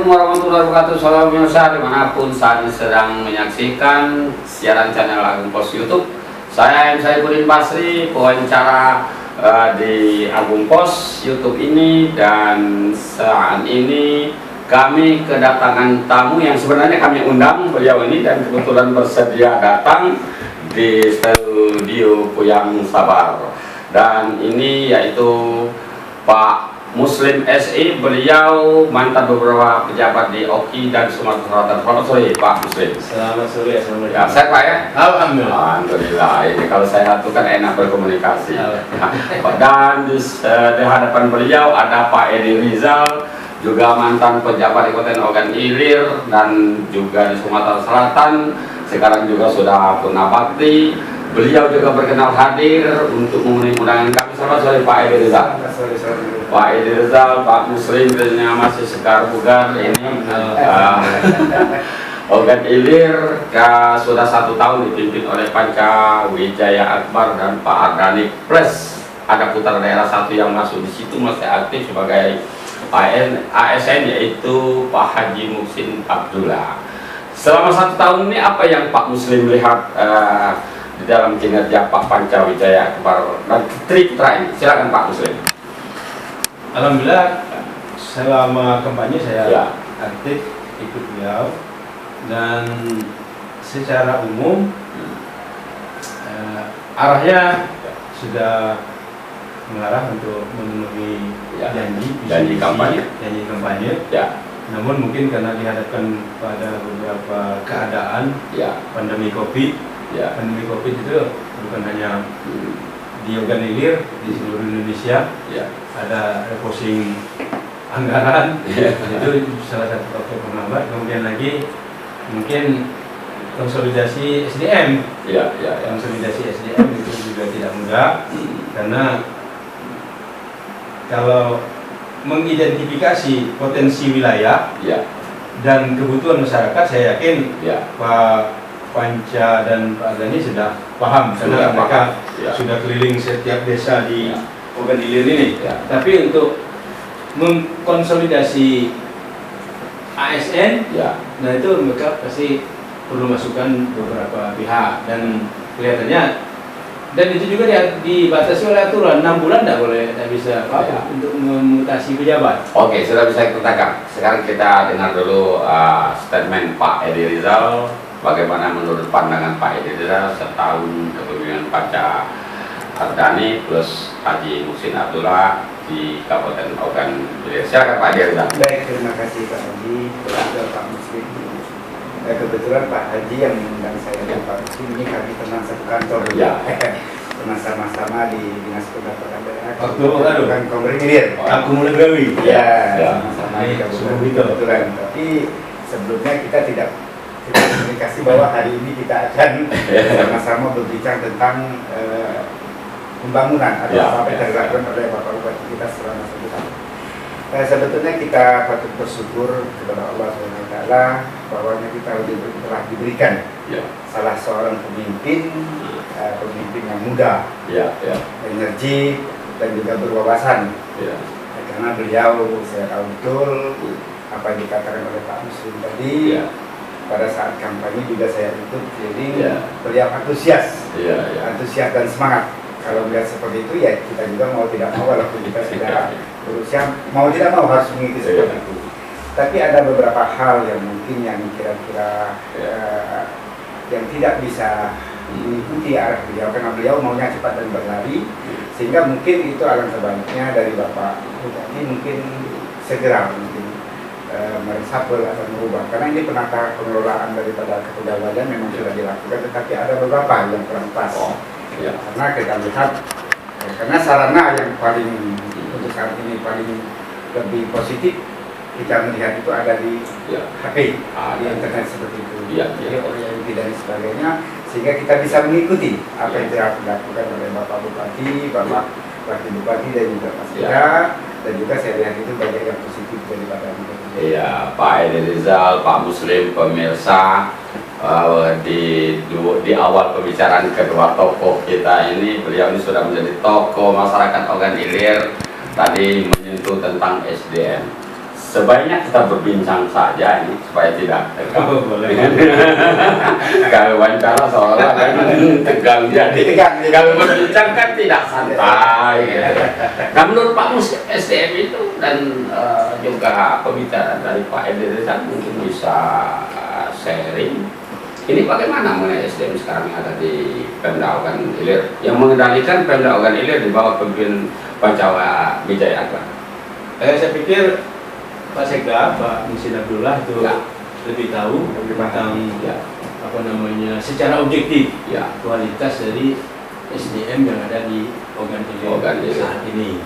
warahmatullahi wabarakatuh. Salam pemirsa dimanapun saat ini sedang menyaksikan siaran channel Agung Pos YouTube. Saya Saifuddin Basri, pewawancara di Agung Pos YouTube ini, dan saat ini kami kedatangan tamu yang sebenarnya kami undang beliau ini, dan kebetulan bersedia datang di studio Puyang Sabar. Dan ini yaitu Pak Muslim SI, beliau mantan beberapa pejabat di Oki dan Sumatera Selatan. Selamat sore Pak Muslim. Selamat sore, assalamualaikum. Ya, sehat Pak ya? Alhamdulillah. Alhamdulillah. Ini kalau saya itu kan enak berkomunikasi. Dan di hadapan beliau ada Pak Edi Rizal, juga mantan pejabat di Kabupaten Ogan Ilir dan juga di Sumatera Selatan. Sekarang juga sudah punabakti. Beliau juga berkenan hadir untuk memenuhi undangan kami. Selamat sore Pak Edi Rizal. Pak Edi Rizal, Pak Muslim, tentunya masih sekar bugar ini. Ogan Ilir sudah 1 tahun dipimpin oleh Panca Wijaya Akbar dan Pak Ardani, plus ada putra daerah 1 yang masuk di situ masih aktif sebagai ASN, yaitu Pak Haji Muhsin Abdullah. Selama 1 tahun ini apa yang Pak Muslim lihat di dalam kinerja Pak Panca Wijaya Akbar dan trik ini? Silakan Pak Muslim. Alhamdulillah, selama kampanye saya aktif ikut beliau, dan secara umum arahnya sudah mengarah untuk memenuhi janji kampanye. Ya. Namun mungkin karena dihadapkan pada beberapa keadaan pandemi COVID, pandemi COVID itu bukan hanya di Ogan Ilir, di seluruh Indonesia ada refocusing anggaran, itu salah satu faktor penghambat. Kemudian lagi mungkin konsolidasi SDM, konsolidasi SDM itu juga tidak mudah, karena kalau mengidentifikasi potensi wilayah dan kebutuhan masyarakat, saya yakin Pak Panca dan Pak Ardani sudah paham, karena mereka sudah keliling setiap desa di Ogan Ilir ini. Tapi untuk mengkonsolidasi ASN, nah itu mereka pasti perlu masukan beberapa pihak, dan kelihatannya, dan itu juga dibatasi oleh aturan 6 bulan, tidak bisa untuk memutasi pejabat. Oke, sudah bisa kita tangkap. Sekarang kita dengar dulu statement Pak Edi Rizal. Bagaimana menurut pandangan Pak Edi Rizal setahun kepemimpinan Panca Ardani plus Haji Muhsin Abdullah di Kabupaten Ogan Ilir. Silakan Pak Edi Rizal. Baik, terima kasih Pak Haji, Pak Muslim. Kebetulan Pak Haji yang mengundang saya dan Pak Muslim ini kami pernah satu kantor, pernah sama-sama di Dinas Pendapatan Daerah Kabupaten Ogan Ilir. Aku mulai gawi. Sama-sama di Kabupaten kebetulan. Tapi sebelumnya kita tidak komunikasi bahwa hari ini kita akan sama-sama berbicara tentang pembangunan atau apa yang dilakukan oleh Bapak Bupati kita selama 1 tahun. Sebetulnya kita patut bersyukur kepada Allah SWT bahwa kita telah diberikan salah seorang pemimpin yang muda, energi dan juga berwawasan. Karena beliau, saya tahu betul apa yang dikatakan oleh Pak Muslim tadi. Pada saat kampanye juga saya ikut, jadi beliau antusias dan semangat. Kalau melihat seperti itu, ya kita juga mau tidak mau, walaupun kita sudah berusia, mau tidak mau harus mengikuti seperti itu. Tapi ada beberapa hal yang mungkin yang kira-kira yang tidak bisa mengikuti arah beliau, karena beliau maunya cepat dan berlari, sehingga mungkin itu alangkah sebaiknya dari Bapak Bupati mungkin segera meresapel atau merubah, karena ini penata pengelolaan daripada kepegawaian memang sudah dilakukan, tetapi ada beberapa yang kurang pas. Karena kita lihat, karena sarana yang paling untuk saat ini paling lebih positif kita melihat itu ada di HP, di internet seperti itu, OYMP dan sebagainya, sehingga kita bisa mengikuti apa yang telah dilakukan oleh Bapak Bupati, Bapak Wakil Bupati dan juga Mas Ida, dan juga saya lihat itu banyak yang positif daripada itu. Iya, Pak Edi Rizal, Pak Muslim, pemirsa, di awal pembicaraan kedua tokoh kita ini, beliau ini sudah menjadi tokoh masyarakat Ogan Ilir. Tadi menyentuh tentang SDM. sebaiknya kita berbincang saja ini supaya tidak tegang. Boleh. Kalau wawancara seolah kan tegang jadi. Kalau berbincang kan tidak santai. Nah, menurut Pak Mus, SDM itu dan juga pembicaraan dari Pak Edi kan mungkin bisa sharing. Ini bagaimana mengenai SDM sekarang yang ada di Pemda Ogan Ilir yang mengendalikan Pemda Ogan Ilir di bawah pemimpin Pancawa Wijaya Akbar? Saya pikir Pak Sekda, Pak Musin Abdullah itu lebih tahu tentang apa namanya secara objektif kualitas dari SDM yang ada di Ogan Ilir saat ini.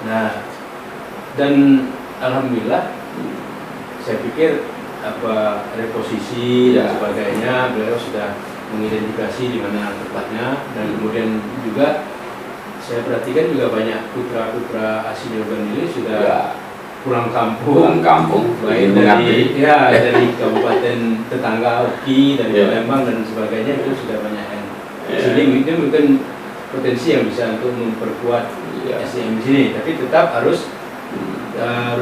Nah, dan alhamdulillah saya pikir apa reposisi dan sebagainya beliau sudah mengidentifikasi di mana tempatnya, dan kemudian juga saya perhatikan juga banyak putra-putra asli Ogan Ilir sudah pulang kampung baik dari kabupaten tetangga Oki, dari Palembang dan sebagainya, itu sudah banyak yang sini. Itu mungkin potensi yang bisa untuk memperkuat SDM di sini, tapi tetap harus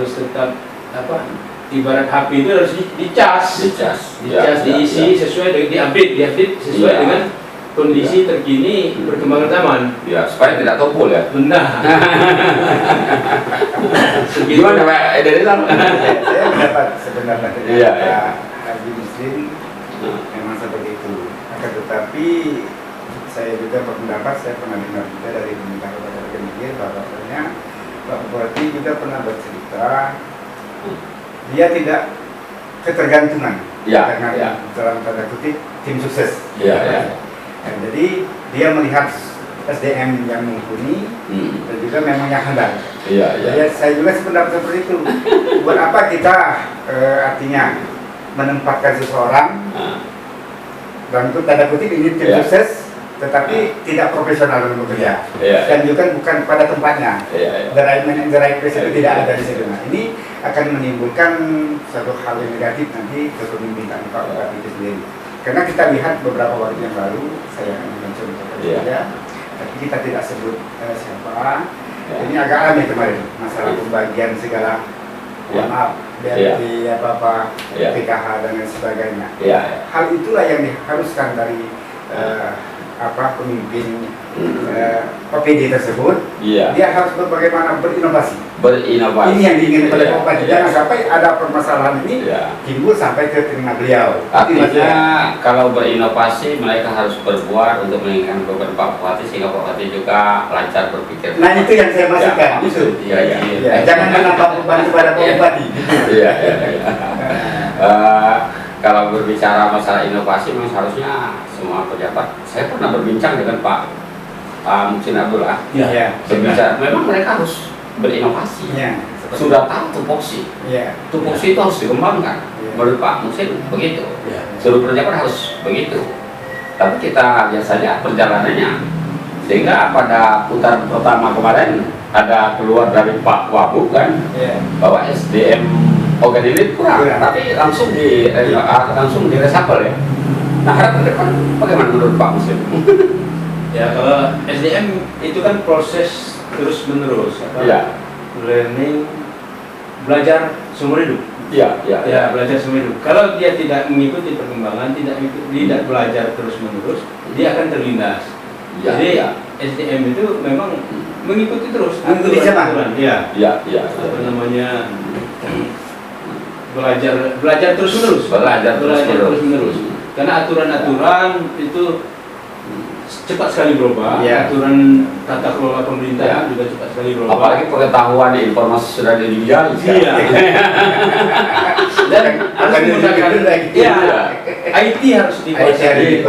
tetap apa, ibarat HP itu harus dicas, diisi sesuai dengan diupdate sesuai dengan kondisi terkini perkembangan zaman. Supaya tidak tumpul ya. Benar. Gimana Pak Edi? Saya mendapat sebenarnya Pak Haji Muslim memang seperti itu. Akan tetapi saya juga berpendapat, saya pernah dengar juga dari pemerintah Kota Ogan Ilir bahwasanya Pak Bupati juga pernah bercerita dia tidak ketergantungan dengan dalam tanda kutip tim sukses. Dan jadi dia melihat SDM yang mumpuni dan juga memang yang handal. Jadi saya juga sependapat seperti itu. Buat apa kita artinya menempatkan seseorang dalam tanda kutip ini tim sukses, tetapi tidak profesional dalam bekerja dan juga bukan pada tempatnya. The right place itu tidak ada di situ. Nah, ini akan menimbulkan satu hal yang negatif nanti ke kepemimpinan Pak Bupati itu sendiri. Karena kita lihat beberapa waktu yang lalu, saya akan mencontohkan saja, tapi kita tidak sebut siapa. Ini agak aneh kemarin, masalah pembagian segala maaf dari PKH dan lain sebagainya. Hal itulah yang diharuskan dari pemimpin PPD tersebut. Dia harus bagaimana berinovasi. Ini yang diinginkan oleh Pak Bupati. Jangan sampai ada permasalahan ini timbul sampai ke telinga beliau. Artinya kalau berinovasi mereka harus berbuat untuk menginginkan beban Pak Bupati sehingga Pak Bupati juga lancar berpikir. Nah, itu yang saya maksudkan. Jangan menambah beban kepada Pak Bupati. Kalau berbicara masalah inovasi, memang seharusnya semua pejabat. Saya pernah berbincang dengan Pak Musin Abdullah. Berbicara, memang mereka harus berinovasi. Sudah tahu tupoksi. Tupoksi itu harus dikembangkan. Menurut Pak Musin begitu. Seluruh pejabat harus begitu. Tapi kita biasanya perjalanannya, sehingga pada putaran pertama kemarin ada keluar dari Pak Wabub kan, bahwa SDM Ogan Ilir kurang, tapi langsung di resapel ya. Nah, harapan depan bagaimana menurut Pak Musin? Ya, kalau SDM itu kan proses terus menerus, learning, belajar seumur hidup. Belajar seumur hidup. Kalau dia tidak mengikuti perkembangan, tidak belajar terus menerus, dia akan terlindas. Jadi SDM itu memang mengikuti terus. Mengikuti siapa? Apa namanya? Belajar terus menerus. Belajar terus menerus. Karena aturan-aturan itu cepat sekali berubah. Aturan tata kelola pemerintahan juga cepat sekali berubah. Apalagi pengetahuan informasi sudah digital. Dan harus menggunakan IT harus dikuasai.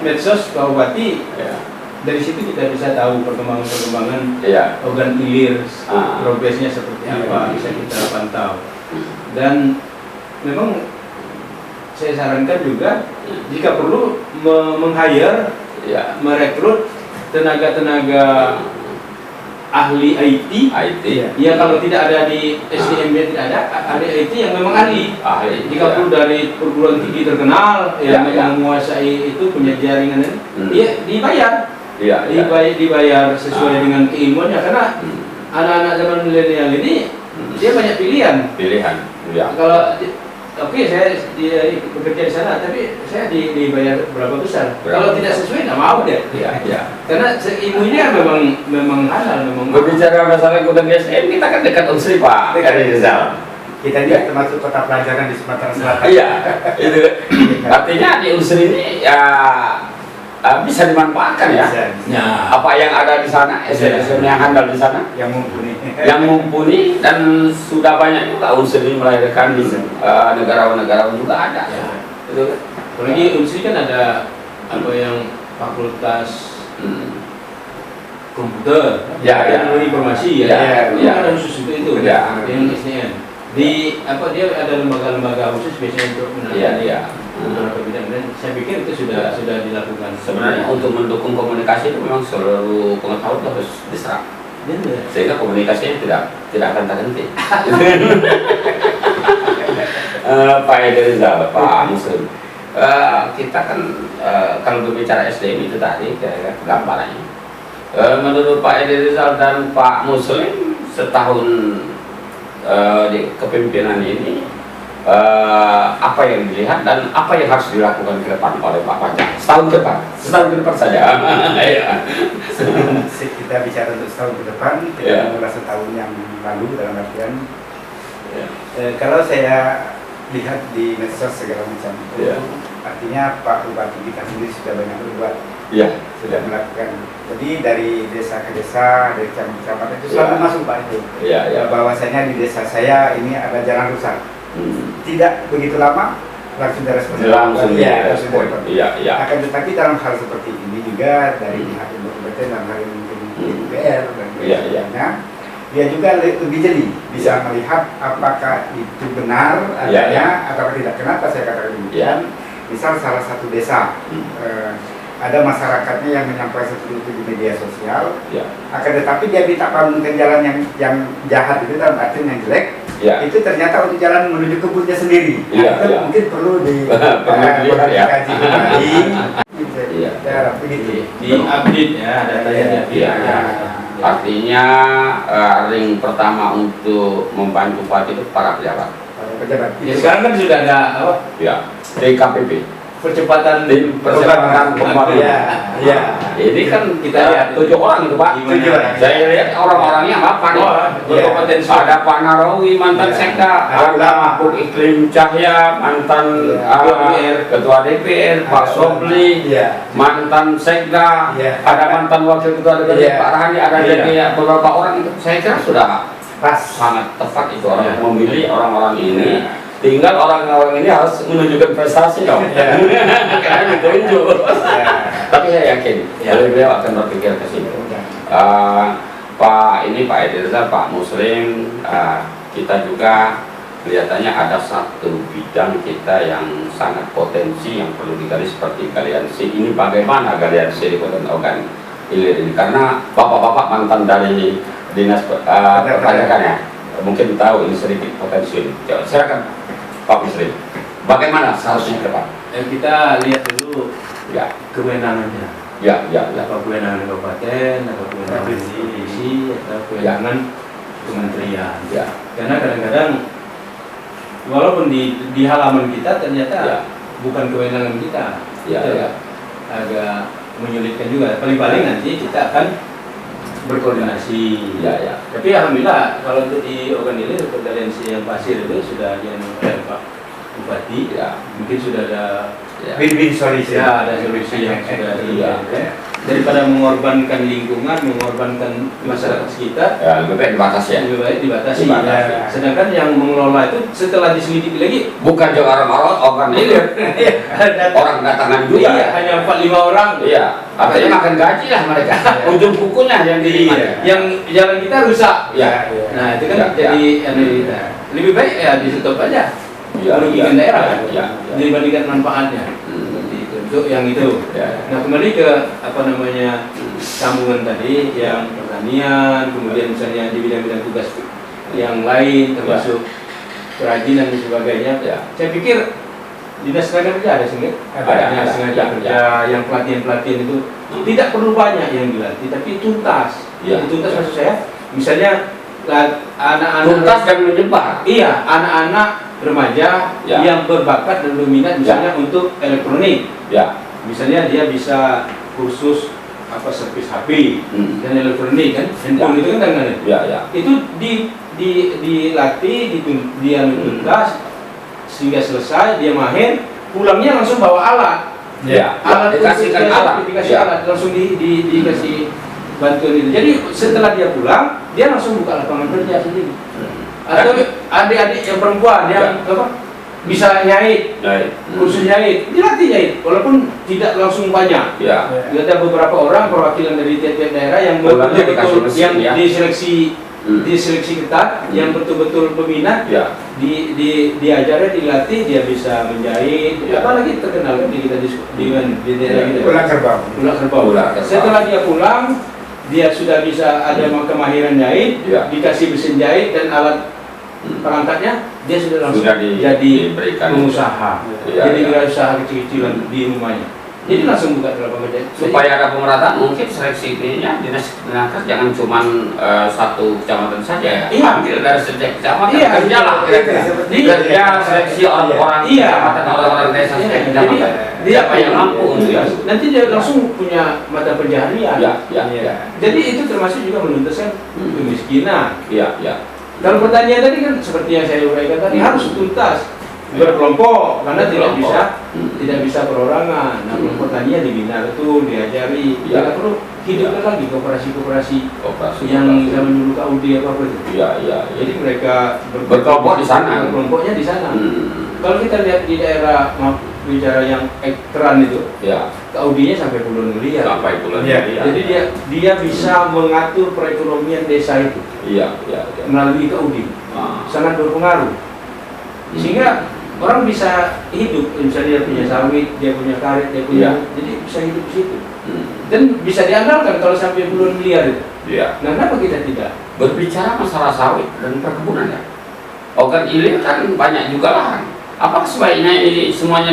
Medsos Pak Bupati. Dari situ kita bisa tahu perkembangan Ogan Ilir, progresnya seperti apa, bisa kita pantau. Dan memang saya sarankan juga jika perlu meng-hire, merekrut tenaga-tenaga ahli IT. Ya, kalau tidak ada di SDM tidak ada ahli IT yang memang ahli. Jika perlu dari perguruan tinggi terkenal yang memang menguasai itu, punya jaringan ini, dia dibayar. Dibayar sesuai dengan keilmuannya, karena anak-anak zaman milenial ini dia banyak pilihan. Ya. Kalau oke, saya bekerja di sana, tapi saya dibayar berapa besar. Kalau tidak sesuai, nggak mau deh. Iya. Karena ilmunya memang halal, memang. Berbicara masalah Kota SDM, kita kan dekat Unsri, Pak. Dekat Rizal. Kita juga termasuk kota pelajaran di Sumatera Selatan. Iya, itu artinya di Unsri ini ya bisa dimanfaatkan ya. Bisa. Apa yang ada di sana, SDM yang handal di sana, Yang mumpuni dan sudah banyak juga Unsri melahirkan di negara-negara juga ada. Ya. Itu. Apalagi Unsri kan ada apa yang fakultas komputer, teknologi informasi ya. Ada khusus itu Ya. yang SDM. Dia ada lembaga-lembaga khusus biasanya untuk menangani beberapa bidang, dan saya pikir itu sudah dilakukan. Sebenarnya untuk mendukung komunikasi itu memang seluruh pengetahuan harus diserap. Sehingga komunikasinya tidak akan terhenti. Pak Rizal, Pak Muslim, kita kan kalau berbicara SDM itu tadi gambarannya. Menurut Pak Rizal dan Pak Muslim setahun di kepemimpinan ini apa yang dilihat dan apa yang harus dilakukan ke depan oleh Pak Panca setahun ke depan saja. Sebelum kita bicara untuk setahun ke depan, kita mengulas setahun yang lalu dalam artian kalau saya lihat di medsos segala macam itu, artinya Pak Bupati kita sendiri sudah banyak berbuat, sudah melakukan. Jadi dari desa ke desa, dari kecamatan itu selalu masuk Pak itu. Bahwasanya di desa saya ini ada jalan rusak. Tidak begitu lama langsung direspon. Akan tetapi dalam hal seperti ini juga dari pihak yang berkompeten dalam hal mungkin DPR dan sebagainya, dia juga lebih jeli bisa melihat apakah itu benar adanya atau tidak. Kenapa saya katakan demikian? Misal salah satu desa ada masyarakatnya yang menyampaikan seperti itu di media sosial, akan tetapi dia minta bangunkan jalan yang jahat itu dalam artian yang jelek, itu ternyata untuk jalan menuju kebunnya sendiri. Mungkin perlu dikaji kembali. Di-update ya datanya. Artinya ring pertama untuk membantu Pak itu para pejabat. Sekarang kan sudah ada apa? DKPP. Percepatan pembangunan. Ini kan kita lihat 7 orang itu Pak. Saya lihat orang-orangnya apa nih? Ada Pak Narawi mantan Sekda, ada Mahfud Iklim Cahya mantan Ketua DPR, Pak Sobli mantan Sekda, ada mantan Wakil Ketua DPR Pak Rahani, ada jadi beberapa orang itu. Saya kira sudah pas sangat tepat itu orang memilih orang-orang ini. Tinggal orang-orang ini harus menunjukkan prestasi dong. Karena ditunjuk. Tapi saya yakin beliau akan berpikir ke situ. Pak Rizal, Pak Muslim, kita juga kelihatannya ada satu bidang kita yang sangat potensi yang perlu digali seperti Galiansi. Ini bagaimana Galiansi di Kota Ogan Ilir ini? Karena bapak-bapak mantan dari dinas perpajakan ya, mungkin tahu ini sedikit potensi ini. Silakan Pak Muslim, bagaimana seharusnya ke depan? Kita lihat dulu kewenangannya. Apa kewenangan kabupaten, apa kewenangan provinsi, atau kewenangan kementerian. Karena kadang-kadang walaupun di halaman kita ternyata bukan kewenangan kita. Agak menyulitkan juga. Paling-paling nanti kita akan berkoordinasi. Tapi alhamdulillah kalau untuk di Ogan Ilir koordinasi yang pasir itu sudah yang Pak Bupati, mungkin sudah ada win-win solusi. Ada solusi yang sudah daripada mengorbankan lingkungan, mengorbankan masyarakat sekitar, lebih baik dibatasi ya. Lebih baik dibatasi. Sedangkan yang mengelola itu setelah diselidiki lagi bukan juga orang Ogan Ilir, orang datangan juga. Hanya 4-5 orang. Artinya makan gaji lah mereka. Ujung kukunya yang di yang jalan kita rusak. Nah itu kan jadi lebih baik ditutup aja. Merugikan daerah dibandingkan manfaatnya. Untuk yang itu. Nah kembali ke sambungan tadi yang pertanian, kemudian misalnya di bidang-bidang tugas yang lain termasuk kerajinan dan sebagainya. Saya pikir dinas tenaga kerja ada sini, ada tenaga kerja yang pelatihan itu tidak perlu banyak yang dilatih, tapi tuntas. Tuntas maksud saya misalnya anak-anak tuntas dan menyebar. Iya, anak-anak remaja yang berbakat dan berminat misalnya untuk elektronik. Ya. Misalnya dia bisa kursus servis HP dan elektronik kan, handphone itu kan itu dilatih, dia tuntas sehingga selesai, dia mahir, pulangnya langsung bawa alat. Alat dikasihkan alat, alat langsung dikasih bantuan itu. Jadi setelah dia pulang, dia langsung buka lapangan kerja sendiri. Atau adik-adik yang perempuan yang bisa nyait, kursus nyait, dilatih nyait, walaupun tidak langsung banyak. Ada beberapa orang perwakilan dari tiap-tiap daerah yang betul-betul yang diseleksi ketat, yang betul-betul peminat, diajarnya, dilatih, dia bisa menjahit. Apalagi terkenal di kita di daerah kita. Ular kerbau. Setelah dia pulang, dia sudah bisa ada kemahiran jahit, dikasih mesin jahit dan alat perangkatnya, dia sudah langsung jadi pengusaha. Jadi usaha kecil-kecilan di rumahnya. Jadi langsung buka lapangan kerja. Supaya ada pemerataan, mungkin seleksi ininya dinas tenaga jangan cuma satu kecamatan saja ya. Ambil dari setiap kecamatan kerjalah kerja seleksi orang-orang kecamatan, orang-orang desa setiap kecamatan. Siapa yang mampu untuk itu? Nanti dia langsung punya mata pencaharian. Jadi itu termasuk juga menuntaskan kemiskinan. Kalau pertanian tadi kan seperti yang saya uraikan tadi harus tuntas berkelompok karena tidak bisa perorangan. Nah, kelompok taninya dibina betul, diajari. Tidak perlu hidupkan lagi koperasi-koperasi yang zaman dulu KUD apa itu. Jadi mereka berkelompok di sana. Kelompoknya di sana. Kalau kita lihat di daerah bicara yang ekstran itu, KUD-nya sampai puluhan miliar. Jadi dia bisa mengatur perekonomian desa itu. Melalui KUD. Sangat berpengaruh. Sehingga orang bisa hidup, misalnya dia punya sawit, dia punya karet, dia punya, jadi bisa hidup di situ. Dan bisa diandalkan kalau sampai puluhan miliar itu. Nah, kenapa kita tidak? Berbicara masalah sawit dan perkebunan ya. Ogan Ilir kan banyak juga lahan. Apakah sebaiknya ini semuanya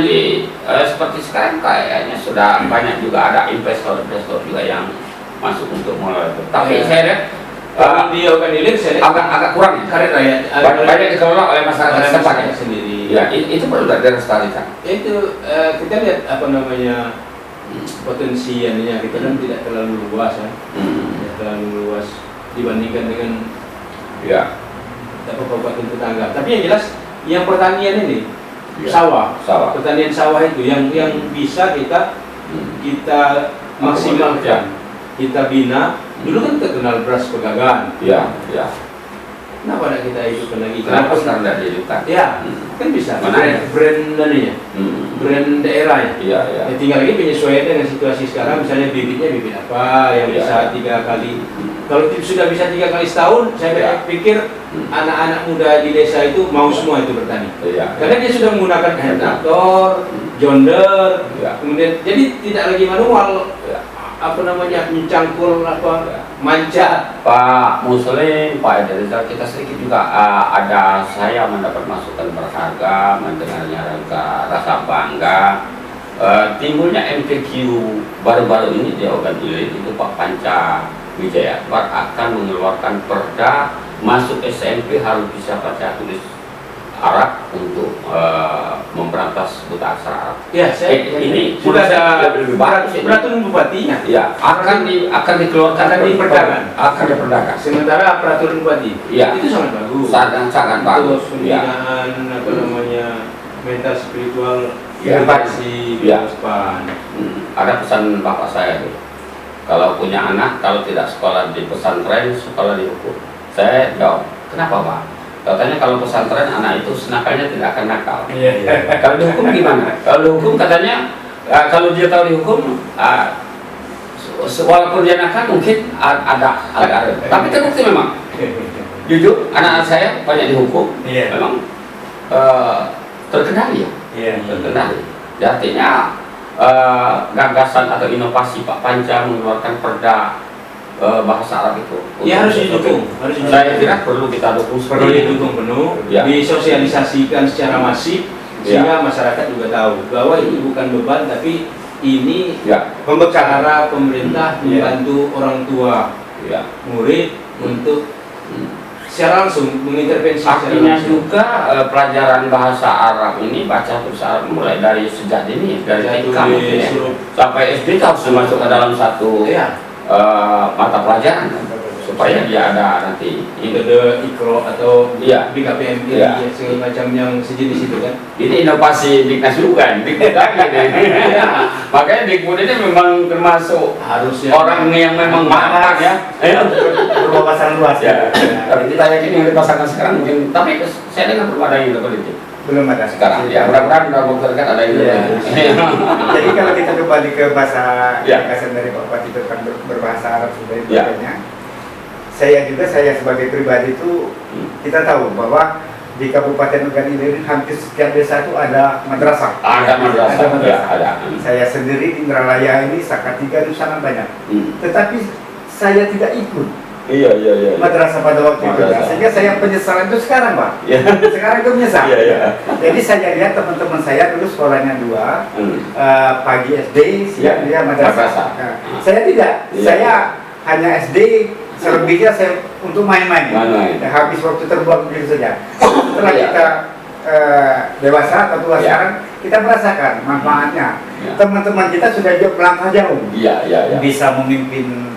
seperti sekarang kayaknya sudah banyak juga ada investor-investor juga yang masuk untuk mulai. Tapi saya lihat di Ogan Ilir agak kurang ya. Karet raya banyak dikelola oleh masyarakat setempat sendiri. Itu perlu dilestarikan. Itu kita lihat potensi ininya, kita kan tidak terlalu luas ya. Tidak terlalu luas dibandingkan dengan kabupaten tetangga. Tapi yang jelas yang pertanian ini sawah. Pertanian sawah itu yang bisa kita maksimalkan, kita bina. Dulu kan terkenal beras Pegagan. Kenapa tidak kita hidupkan lagi? Kenapa sekarang tidak dihidupkan? Kan bisa. Brand brand daerahnya. Tinggal lagi penyesuaian dengan situasi sekarang. Misalnya bibitnya bibit apa yang bisa 3 kali. Kalau sudah bisa 3 kali setahun, saya pikir anak-anak muda di desa itu mau semua itu bertani. Karena dia sudah menggunakan traktor, jonder, kemudian jadi tidak lagi manual. Mencangkul manca. Pak Muslim, Pak Ederita, kita sedikit juga saya mendapat masukan berharga, mendengarnya rasa bangga. Timbulnya MPQ baru-baru ini di Ogan Ilir itu Pak Panca Wijaya akan mengeluarkan perda masuk SMP harus bisa baca tulis Arab untuk memberantas buta aksara Arab. Ini sudah ada peraturan bupatinya. Akan dikeluarkan, akan diperdagangkan. Sementara peraturan bupati itu sangat bagus. Sangat bagus. Pembinaan mental spiritual edukasi Ada pesan bapak saya tuh. Kalau punya anak, kalau tidak sekolah di pesantren, sekolah di hukum. Saya jawab, kenapa Pak? Katanya kalau pesantren anak itu senakalnya tidak akan nakal. Kalau dihukum gimana? Kalau dihukum katanya kalau dia tahu dihukum, walaupun dia nakal mungkin ada. Tapi terbukti memang. Jujur, anak-anak saya banyak dihukum, memang terkendali terkendali. Artinya gagasan atau inovasi Pak Panca mengeluarkan perda bahasa Arab itu harus didukung. Saya kira perlu kita dukung, perlu didukung penuh, disosialisasikan secara masif sehingga masyarakat juga tahu bahwa itu bukan beban tapi ini cara pemerintah membantu orang tua murid untuk secara langsung mengintervensi. Artinya juga pelajaran bahasa Arab ini, baca tulis Arab mulai dari sejak dini, dari TK sampai SD harus masuk ke dalam satu mata pelajaran supaya dia ada nanti metode Iqra atau BKPMI segala macam yang sejenis itu kan. Ini inovasi Diknas juga, Dikbud lagi nih. Makanya Dikbud ini memang termasuk harusnya orang yang memang matang ya. Berwawasan luas Ya. Tapi kita yakin yang dipasangkan sekarang mungkin, tapi saya dengar belum ada yang politik. belum ada Sekarang ya, mudah-mudahan dalam waktu dekat ada yang Jadi kalau kita kembali ke bahasa Ya. dari Pak Bupati tentang berbahasa Arab sebagainya, saya sebagai pribadi itu kita tahu bahwa di Kabupaten Ogan Ilir hampir setiap desa itu ada madrasah. Ada madrasah. Ya, ada. Saya sendiri di Indralaya ini Sakatiga itu sangat banyak. Tetapi saya tidak ikut Iya. madrasah pada waktu itu. Madrasah. Sehingga saya penyesalan itu sekarang, Pak. Iya. Sekarang itu menyesal. Iya. Jadi saya lihat teman-teman saya dulu sekolahnya 2, pagi SD, siang dia madrasah. Nah, saya tidak. Iya. Saya hanya SD, selebihnya saya untuk main-main. Ya, habis waktu terbuang begitu saja. Setelah kita dewasa atau tua sekarang, kita merasakan manfaatnya. Teman-teman kita sudah melangkah jauh. Iya. Bisa memimpin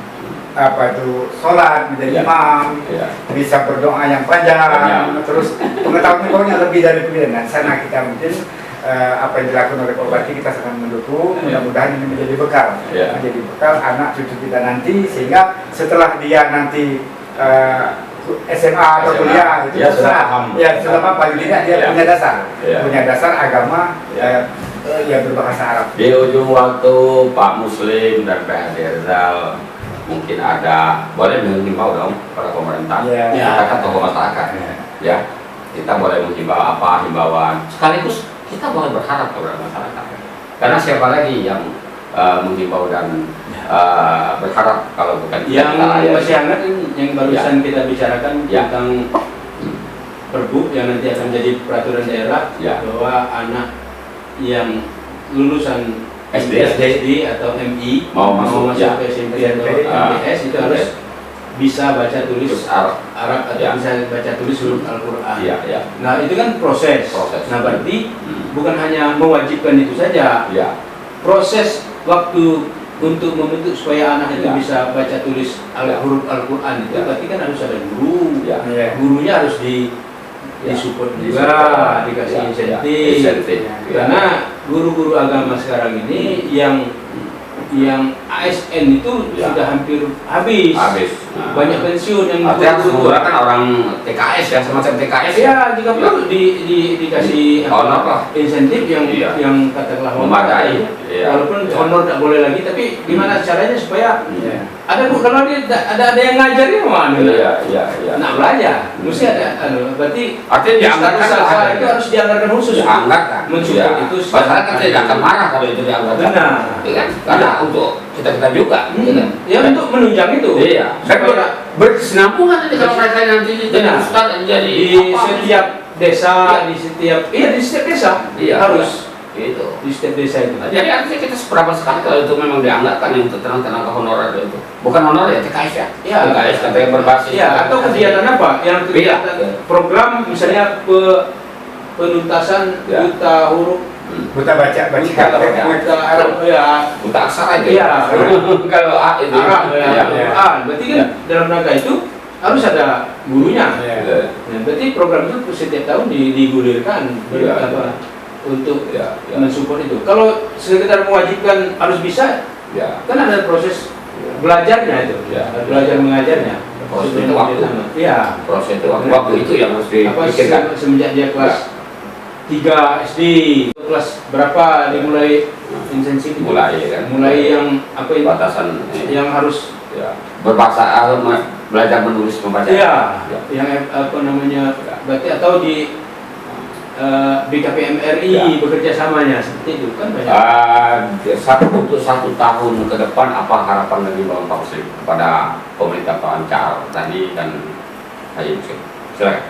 sholat, menjadi imam, bisa berdoa yang panjang, terus pengetahuan-pengetahuannya lebih dari pilihan. Sana kita mungkin apa yang dilakukan oleh Pak Bupati kita sangat mendukung. Mudah-mudahan ini menjadi bekal, anak cucu kita nanti, sehingga setelah dia nanti SMA atau kuliah itu sudah paling tidak dia punya dasar agama yang berbahasa Arab. Di ujung waktu Pak Muslim dan Pak Rizal mungkin ada, boleh menghimbau dong pada pemerintah, kita kan tokoh masyarakat, kita boleh menghimbau apa himbauan, sekaligus kita boleh berharap kepada masyarakat, karena siapa lagi yang menghimbau dan berharap kalau bukan yang masih hangat yang barusan kita bicarakan tentang Perbu yang nanti akan menjadi peraturan daerah bahwa anak yang lulusan SD atau MI mau masuk ke SMP atau MTS itu harus bisa baca tulis Arab atau bisa baca tulis huruf Al-Quran. Nah itu kan proses. Nah berarti bukan hanya mewajibkan itu saja. Proses waktu untuk membentuk supaya anak itu bisa baca tulis huruf Al-Quran itu berarti kan harus ada guru. Gurunya harus disupport juga, dikasih insentif. Karena guru-guru agama sekarang ini yang ASN itu sudah hampir habis. Banyak pensiun yang guru kan orang TKS ya, semacam TKS jika perlu dikasih honor insentif yang katakanlah memadai. Walaupun honor tidak boleh lagi, tapi gimana caranya supaya ada kalau dia ada yang ngajarnya mana? Nak belajar, mesti ada. Berarti artinya dianggarkan itu harus dianggarkan khusus. Mensupport itu. Masyarakat tidak akan marah kalau itu dianggarkan. Karena untuk kita juga. Untuk menunjang itu. Berkesinambungan kalau mereka nanti jadi ustaz jadi di setiap desa, di setiap desa harus. Gitu. Di setiap desa itu. Jadi artinya kita seberapa sekali kalau itu memang dianggarkan untuk tenaga honorer itu. Bukan honorer TKS TKS yang berbasis. Atau kegiatan apa? Yang kegiatan program misalnya penuntasan buta huruf, buta baca, buta Arab buta aksara itu. Kalau A itu Quran. Berarti kan dalam rangka itu harus ada gurunya. Berarti program itu setiap tahun digulirkan untuk mensupport itu. Kalau sekedar mewajibkan harus bisa, kan ada proses belajarnya itu, belajar mengajarnya. Proses itu waktu. Proses itu waktu itu yang harus dipikirkan. Semenjak dia kelas 3 SD, kelas berapa dimulai intensif? Mulai yang apa ini? Batasan yang harus berbahasa belajar menulis membaca. Yang apa namanya? Berarti atau di BKPMRI bekerja samanya seperti itu kan banyak. Untuk 1 tahun ke depan apa harapan dari Bapak Muslim kepada pemerintah Pancar tadi dan Haji Muslim? Silakan.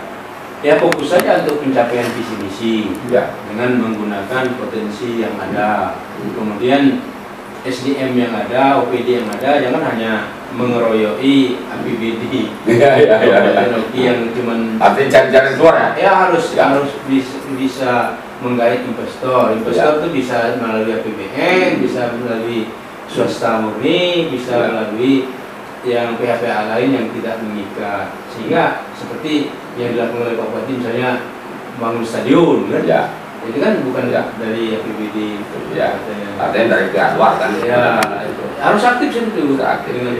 Ya fokus saja untuk pencapaian visi misi dengan menggunakan potensi yang ada. Kemudian SDM yang ada, OPD yang ada, jangan hanya mengeroyoi APBD. Iya. Yang cuman Artinya cari-cari keluar ya? Ya harus bisa menggait investor. Investor itu bisa melalui APBN, bisa melalui swasta murni, bisa melalui yang pihak-pihak lain yang tidak mengikat. Sehingga seperti yang dilakukan oleh Pak Bupati misalnya bangun stadion kan? Ya. Itu kan bukan dari APBD. Ya. Artinya dari pihak luar kan? Ya. Harus aktif itu aktif dengan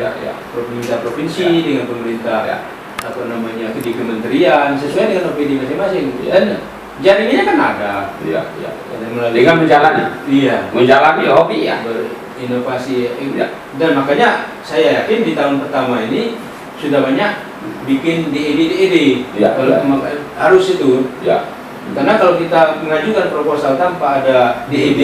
pemerintah provinsi, dengan pemerintah apa namanya di kementerian sesuai dengan OPD masing-masing. Dan jaringannya kan ada. Iya. Dengan menjalani. Iya. Menjalani hobi ya. Berinovasi. Dan makanya saya yakin di tahun pertama ini sudah banyak bikin DED. Iya. Harus itu. Ya. Karena kalau kita mengajukan proposal tanpa ada DED,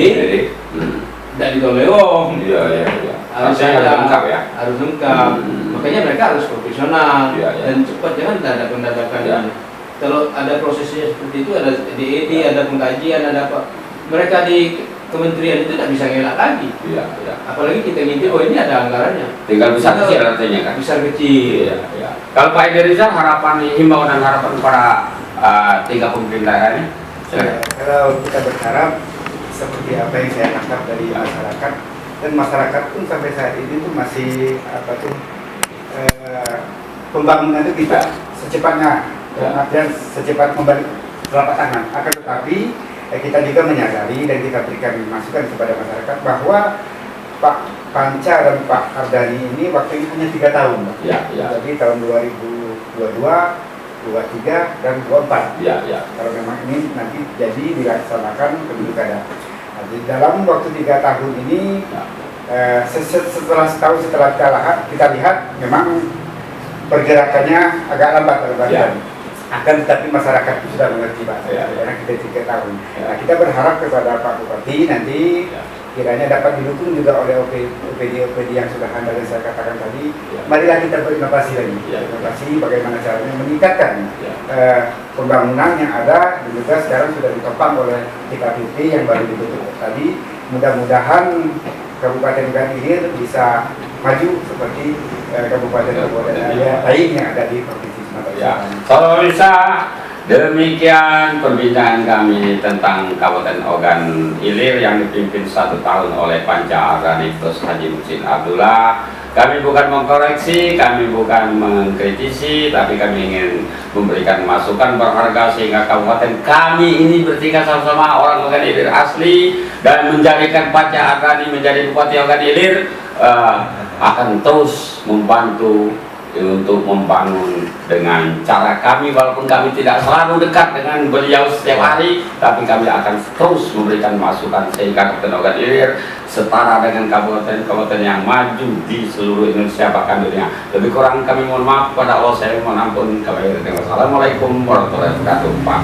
tidak ditolong. Iya. Harus lengkap ya. Harus lengkap. Makanya mereka harus profesional dan cepat, jangan dadakan. Kalau ada prosesnya seperti itu, ada DED, ada pengkajian, ada apa. Mereka di kementerian itu tidak bisa ngelak lagi. Iya. Apalagi kita ngintip, oh ini ada anggarannya. Tinggal bisa kecil artinya kan. Bisa kecil. Iya. Kalau Pak Edi Rizal, harapan himbauan dan harapan para tiga pemerintah ini? Kalau kita berharap seperti apa yang saya tangkap dari masyarakat, dan masyarakat pun sampai saat ini tuh masih pembangunan itu kita secepatnya dan secepat kembali telapak tangan. Akan tetapi kita juga menyadari dan kita berikan masukan kepada masyarakat bahwa Pak Panca dan Pak Ardhani ini waktunya hanya 3 tahun. Jadi tahun 2022, 23 dan 24. Kalau memang ini nanti jadi dilaksanakan pilkada. Di dalam waktu 3 tahun ini setelah setahun setelah kita lihat memang pergerakannya agak lambat akan tetapi masyarakat itu sudah mengerti Pak, karena kita 3 tahun. Nah, kita berharap kepada Pak Bupati nanti kiranya dapat didukung juga oleh OPD yang sudah Anda dan saya katakan tadi. Marilah kita berinovasi lagi, inovasi bagaimana caranya meningkatkan pembangunan yang ada, dan juga sekarang sudah ditopang oleh TKPP yang baru dibentuk tadi. Mudah-mudahan Kabupaten Ogan Ilir bisa maju seperti kabupaten-kabupaten lain yang ada di Provinsi Sumatera Selatan. Kalau bisa, demikian perbincangan kami tentang Kabupaten Ogan Ilir yang dipimpin 1 tahun oleh Panca Ardhani plus Haji Muhsin Abdullah. Kami bukan mengkoreksi, kami bukan mengkritisi, tapi kami ingin memberikan masukan berharga sehingga kabupaten kami ini bertiga sama-sama orang Ogan Ilir asli dan menjadikan Panca Ardhani menjadi Bupati Ogan Ilir akan terus membantu untuk membangun dengan cara kami, walaupun kami tidak selalu dekat dengan beliau setiap hari, tapi kami akan terus memberikan masukan sehingga Kabupaten Ogan Ilir setara dengan kabupaten-kabupaten yang maju di seluruh Indonesia bahkan dunia. Lebih kurang kami mohon maaf kepada Allah, saya mohon ampun. Assalamualaikum warahmatullahi wabarakatuh, Pak.